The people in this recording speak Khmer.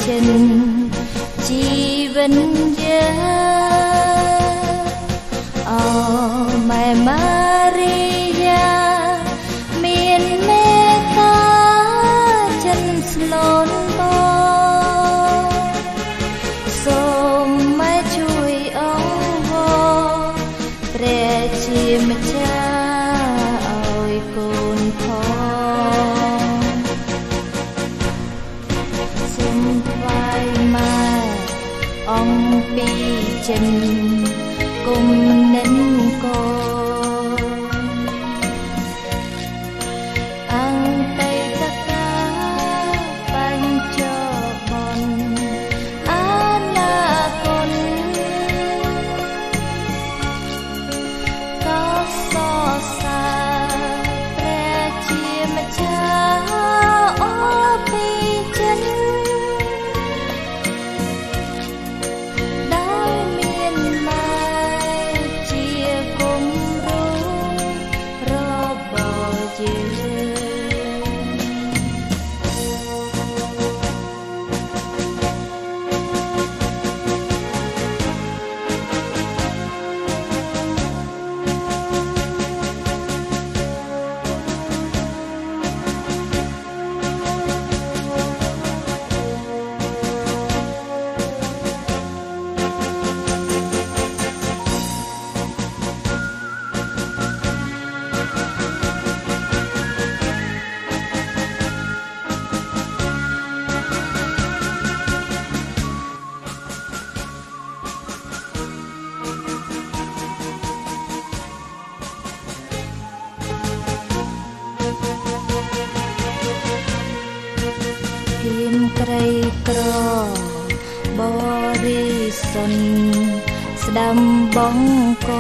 ចិនជីវិនយាអូម៉ែម៉ារីយ៉ាមានមេត្តាចិនស្លូនបងសូមម៉ែជួយអង្វរព្រះជាម្ចាស់ឲ្យកូនផងសូមថ្វាយម៉ែអង្គពីចិនគុំនិនកោអង្គតេតកាបញ្ចបនអនាគតក៏សរសើរព្រះជាម្ចាស់អូពីចិនដោយមានម៉ែជាគំរូរបស់យើងហ៊ានក្រីក្របរិសុទ្ធស្ដាំបងក